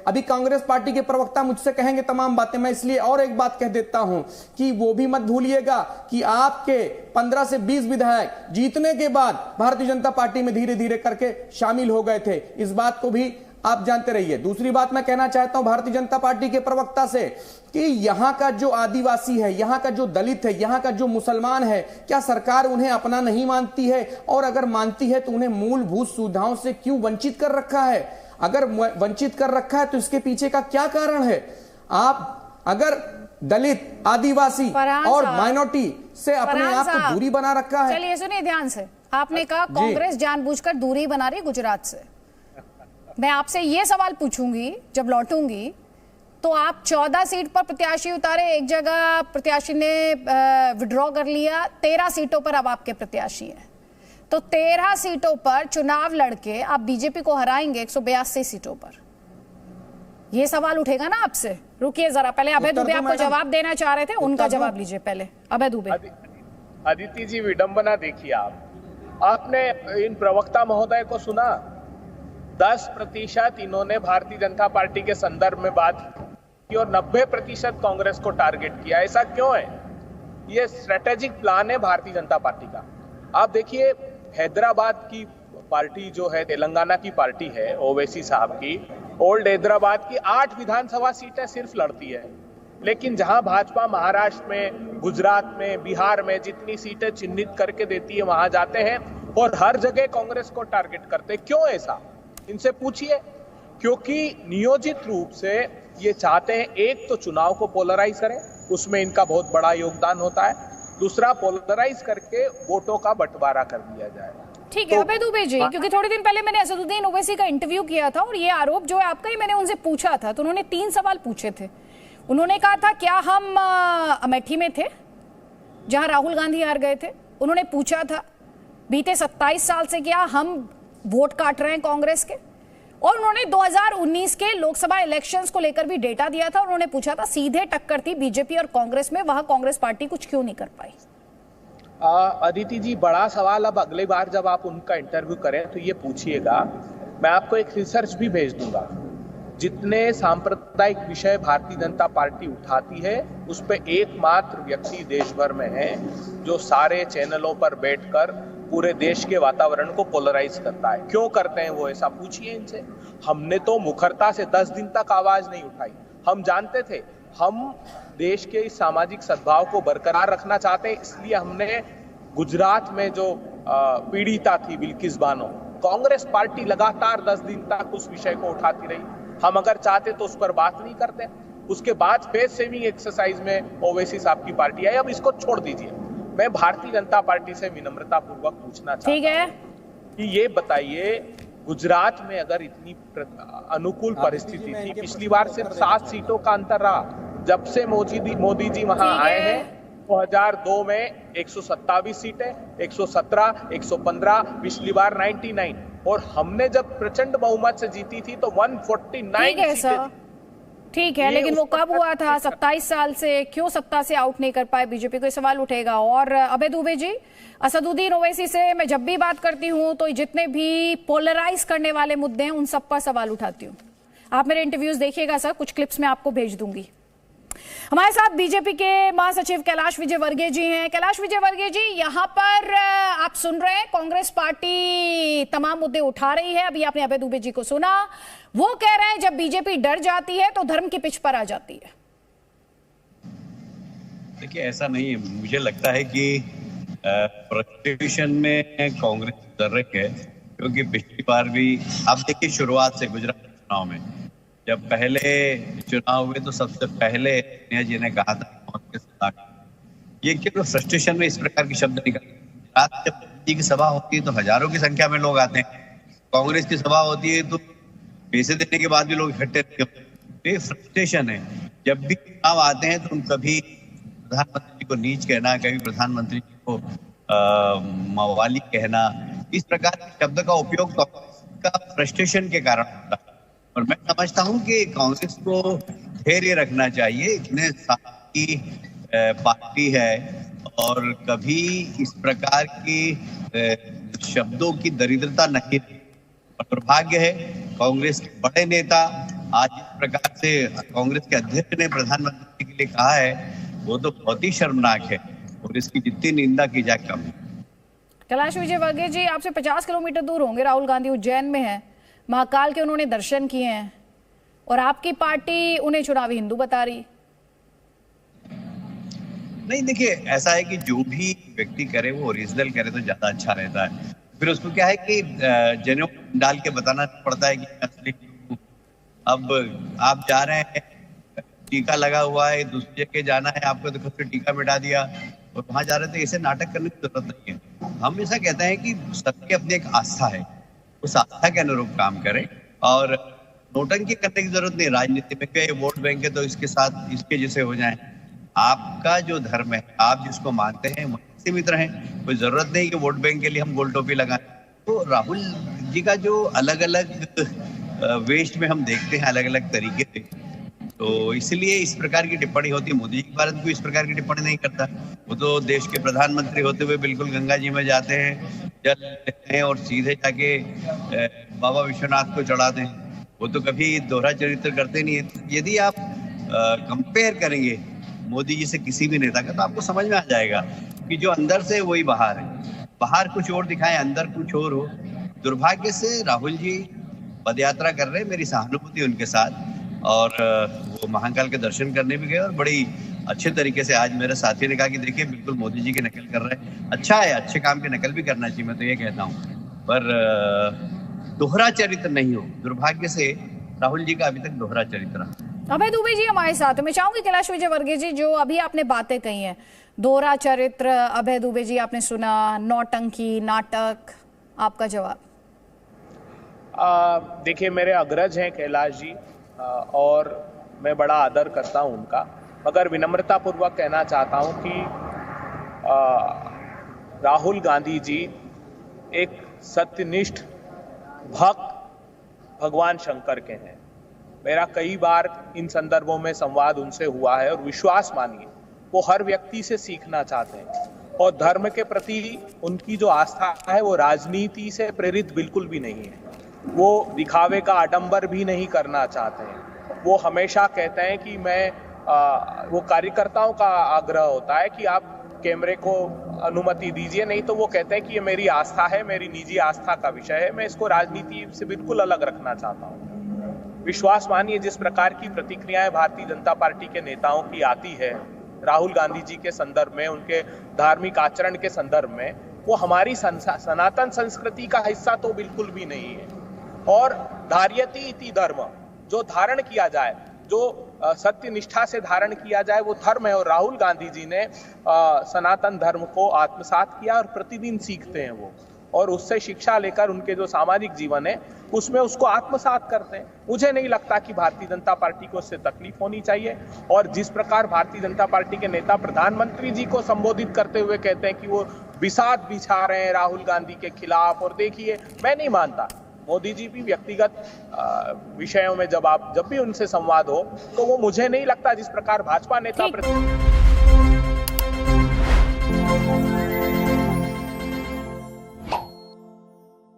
अभी कांग्रेस पार्टी के प्रवक्ता मुझसे कहेंगे तमाम बातें, मैं इसलिए और एक बात कह देता हूं कि वो भी मत भूलिएगा कि आपके 15 से 20 विधायक जीतने के बाद भारतीय जनता पार्टी में धीरे धीरे करके शामिल हो गए थे। इस बात को भी आप जानते रहिए। दूसरी बात मैं कहना चाहता हूं भारतीय जनता पार्टी के प्रवक्ता से कि यहां का जो आदिवासी है, यहां का जो दलित है, यहां का जो मुसलमान है, क्या सरकार उन्हें अपना नहीं मानती है? और अगर मानती है तो उन्हें मूलभूत सुविधाओं से क्यों वंचित कर रखा है? अगर वंचित कर रखा है तो इसके पीछे का क्या कारण है? आप अगर दलित, आदिवासी और माइनॉरिटी से अपने आप को दूरी बना रखा है। चलिए सुनिए ध्यान से, आपने कहा कांग्रेस जानबूझकर दूरी बना रही गुजरात से। मैं आपसे ये सवाल पूछूंगी जब लौटूंगी, तो आप 14 सीट पर प्रत्याशी उतारे, एक जगह प्रत्याशी ने विड्रॉ कर लिया, 13 सीटों पर अब आपके प्रत्याशी हैं, तो 13 सीटों पर चुनाव लड़के आप बीजेपी को हराएंगे 182 सीटों पर। ये सवाल उठेगा ना आपसे। रुकिए जरा, पहले अभय दुबे आपको जवाब देना चाह रहे थे, उनका जवाब लीजिए पहले। अभय दुबे। अदिति जी, विडंबना देखिए आपने इन प्रवक्ता महोदय को सुना? 10% इन्होंने भारतीय जनता पार्टी के संदर्भ में बात की और 90% कांग्रेस को टारगेट किया। ऐसा क्यों है? ये स्ट्रेटेजिक प्लान है भारतीय जनता पार्टी का। आप देखिए, हैदराबाद की पार्टी जो है, तेलंगाना की पार्टी है ओवैसी साहब की, ओल्ड हैदराबाद की 8 विधानसभा सीटें सिर्फ लड़ती है, लेकिन जहां भाजपा महाराष्ट्र में, गुजरात में, बिहार में जितनी सीटें चिन्हित करके देती है वहां जाते हैं और हर जगह कांग्रेस को टारगेट करते हैं। क्यों ऐसा? इनसे पूछिए। क्योंकि नियोजित रूप से ये चाहते हैं, एक तो चुनाव को पोलराइज करें, उसमें इनका बहुत बड़ा योगदान होता है, दूसरा पोलराइज करके वोटों का बंटवारा कर दिया जाए। ठीक है अभय दुबे जी, क्योंकि थोड़े दिन पहले मैंने असदुद्दीन ओवैसी का इंटरव्यू किया था और ये आरोप जो है आपका ही मैंने उनसे पूछा था, तो उन्होंने 3 सवाल पूछे थे। उन्होंने कहा था क्या हम अमेठी में थे जहां राहुल गांधी हार गए थे? उन्होंने पूछा था बीते 27 साल से क्या हम वोट काट रहे हैं कांग्रेस के? और उन्होंने 2019 के लोकसभा इलेक्शंस को लेकर भी डेटा दिया था। उन्होंने पूछा था सीधे टक्कर थी बीजेपी और कांग्रेस में, वहां कांग्रेस पार्टी कुछ क्यों नहीं कर पाई? अदिति जी, बड़ा सवाल। अब अगली बार जब आप उनका इंटरव्यू करें तो ये पूछिएगा। मैं आपको एक रिसर्च भी भेज दूंगा। जितने सांप्रदायिक विषय भारतीय जनता पार्टी उठाती है, उस पे एकमात्र व्यक्ति देश भर में है जो सारे चैनलों पर बैठकर पूरे देश के वातावरण को पोलराइज करता है। क्यों करते हैं वो? ऐसा पूछिए इनसे। हमने तो मुखरता से 10 दिन तक आवाज नहीं उठाई। हम जानते थे हम देश के इस सामाजिक सद्भाव को बरकरार रखना चाहते हैं, इसलिए हमने गुजरात में जो पीड़िता थी बिल्किस बानो, कांग्रेस पार्टी लगातार 10 दिन तक उस विषय को उठाती रही। हम अगर चाहते तो उस पर बात नहीं करते। उसके बाद फेस सेविंग एक्सरसाइज में ओवैसी साहब की पार्टी आई। अब इसको छोड़ दीजिए। मैं भारतीय जनता पार्टी से विनम्रता पूर्वक पूछना चाहता हूं कि ये बताइए, गुजरात में अगर इतनी अनुकूल परिस्थिति थी, पिछली बार सिर्फ 7 सीटों का अंतर रहा। जब से मोदी जी वहां आए हैं 2002 में 127 सीटें, 117, 115, पिछली बार 99, और हमने जब प्रचंड बहुमत से जीती थी तो 149 सीटें। ठीक है, लेकिन वो कब हुआ था? 27 साल से क्यों सत्ता से आउट नहीं कर पाए बीजेपी को? सवाल उठेगा। और अभय दुबे जी, असदुद्दीन ओवैसी से मैं जब भी बात करती हूँ तो जितने भी पोलराइज करने वाले मुद्दे हैं उन सब पर सवाल उठाती हूँ। आप मेरे इंटरव्यूज देखिएगा सर, कुछ क्लिप्स में आपको भेज दूंगी। हमारे साथ बीजेपी के महासचिव कैलाश विजयवर्गीय जी हैं। कैलाश विजयवर्गीय जी, यहाँ पर आप सुन रहे हैं कांग्रेस पार्टी तमाम मुद्दे उठा रही है। अभी आपने अभय दुबे जी को सुना, वो कह रहे हैं जब बीजेपी डर जाती है तो धर्म की पिच पर आ जाती है। देखिए, ऐसा नहीं है। मुझे लगता है कि फ्रस्ट्रेशन में कांग्रेस डर रही है, क्योंकि पिछली बार भी आप देखिए शुरुआत से गुजरात चुनाव में जब पहले चुनाव हुए तो सबसे पहले जी ने कहा था ये क्यों फ्रस्ट्रेशन में इस प्रकार के शब्द निकल। रात जब की सभा होती है तो हजारों की संख्या में लोग आते हैं, कांग्रेस की सभा होती है तो पैसे देने के बाद भी लोग इकट्ठे रहते हैं। ये फ्रस्ट्रेशन है। जब भी चुनाव आते हैं तो कभी प्रधानमंत्री को नीच कहना, कभी प्रधानमंत्री को मवाली कहना, इस प्रकार के शब्द का उपयोग कांग्रेस का फ्रस्ट्रेशन के कारण होता है। और मैं समझता हूं कि कांग्रेस को धैर्य रखना चाहिए। इतने साल की पार्टी है और कभी इस प्रकार की शब्दों की दरिद्रता नहीं। और दुर्भाग्य है कांग्रेस के बड़े नेता आज इस प्रकार से कांग्रेस के अध्यक्ष ने प्रधानमंत्री के लिए कहा है, वो तो बहुत ही शर्मनाक है और इसकी जितनी निंदा की जाए कम है। कैलाश विजयवर्गीय जी, आपसे 50 किलोमीटर दूर होंगे राहुल गांधी, उज्जैन में हैं, महाकाल के उन्होंने दर्शन किए हैं और आपकी पार्टी उन्हें चुनावी हिंदू बता रही। नहीं, देखिए ऐसा है कि जो भी व्यक्ति करे वो ओरिजिनल करे तो ज्यादा अच्छा रहता है। फिर उसको क्या है कि जनों डाल के बताना पड़ता है कि असली। अब आप जा रहे हैं, टीका लगा हुआ है, दूसरी जगह जाना है, आपको तो खुद से टीका मिटा दिया और वहां जा रहे थे, ऐसे नाटक करने की जरूरत नहीं है। हम ऐसा कहते हैं कि सबकी अपनी एक आस्था है, उस आस्था के अनुरूप काम करें और नोटंकी करने की जरूरत नहीं। राजनीति में क्या वोट बैंक है तो इसके साथ इसके जैसे हो जाए। आपका जो धर्म है, आप जिसको मानते हैं वहीं सीमित रहें, कोई जरूरत नहीं कि वोट बैंक के लिए हम गोल टोपी लगाएं। तो राहुल जी का जो अलग अलग वेस्ट में हम देखते हैं, अलग अलग तरीके से, तो इसलिए इस प्रकार की टिप्पणी होती है। मोदी जी भारत को इस प्रकार की टिप्पणी नहीं करता, वो तो देश के प्रधानमंत्री होते हुए बिल्कुल गंगा जी में जाते हैं, जल लेते हैं और सीधे जाके बाबा विश्वनाथ को चढ़ाते हैं। वो तो कभी दोहरा चरित्र करते नहीं है। यदि आप कंपेयर करेंगे मोदी जी से किसी भी नेता का, तो आपको समझ में आ जाएगा कि जो अंदर से वही बाहर है। बाहर कुछ और दिखाए, अंदर कुछ और हो। दुर्भाग्य से राहुल जी पदयात्रा कर रहे हैं, मेरी सहानुभूति उनके साथ, और वो महाकाल के दर्शन करने भी गए और बड़ी अच्छे तरीके से। आज मेरे साथी ने कहा कि देखिए बिल्कुल मोदी जी की नकल कर रहे हैं। अच्छा है, अच्छे काम की नकल भी करना चाहिए, मैं तो ये कहता हूँ, पर दोहरा चरित्र नहीं हो। दुर्भाग्य से राहुल जी का अभी तक दोहरा चरित्र। अभय दुबे जी हमारे साथ, मैं चाहूंगी कैलाश विजयवर्गीय जी, जो अभी आपने बातें कही हैं, दोहरा चरित्र, अभय दुबे जी आपने सुना, नौटंकी, नाटक, आपका जवाब? देखिए, मेरे अग्रज हैं कैलाश जी और मैं बड़ा आदर करता हूं उनका, मगर विनम्रता पूर्वक कहना चाहता हूं कि राहुल गांधी जी एक सत्यनिष्ठ भक्त भगवान शंकर के हैं। मेरा कई बार इन संदर्भों में संवाद उनसे हुआ है और विश्वास मानिए वो हर व्यक्ति से सीखना चाहते हैं और धर्म के प्रति उनकी जो आस्था है वो राजनीति से प्रेरित बिल्कुल भी नहीं है। वो दिखावे का आडंबर भी नहीं करना चाहते हैं। वो हमेशा कहते हैं कि वो कार्यकर्ताओं का आग्रह होता है कि आप कैमरे को अनुमति दीजिए, नहीं तो वो कहते हैं कि ये मेरी आस्था है, मेरी निजी आस्था का विषय है, मैं इसको राजनीति से बिल्कुल अलग रखना चाहता हूँ। विश्वास मानिए, जिस प्रकार की प्रतिक्रियाएं भारतीय जनता पार्टी के नेताओं की आती है राहुल गांधी जी के संदर्भ में, उनके धार्मिक आचरण के संदर्भ में, वो हमारी सनातन संस्कृति का हिस्सा तो बिल्कुल भी नहीं है। और धार्यति इति धर्म, जो धारण किया जाए, जो सत्य निष्ठा से धारण किया जाए, वो धर्म है। और राहुल गांधी जी ने सनातन धर्म को आत्मसात किया और प्रतिदिन सीखते हैं वो, और उससे शिक्षा लेकर उनके जो सामाजिक जीवन है उसमें उसको आत्मसात करते हैं। मुझे नहीं लगता कि भारतीय जनता पार्टी को उससे तकलीफ होनी चाहिए। और जिस प्रकार भारतीय जनता पार्टी के नेता प्रधानमंत्री जी को संबोधित करते हुए कहते हैं कि वो बिसात बिछा रहे हैं राहुल गांधी के खिलाफ, और देखिए, मैं नहीं मानता। मोदी जी भी व्यक्तिगत विषयों में जब भी उनसे संवाद हो, तो वो मुझे नहीं लगता जिस प्रकार भाजपा नेता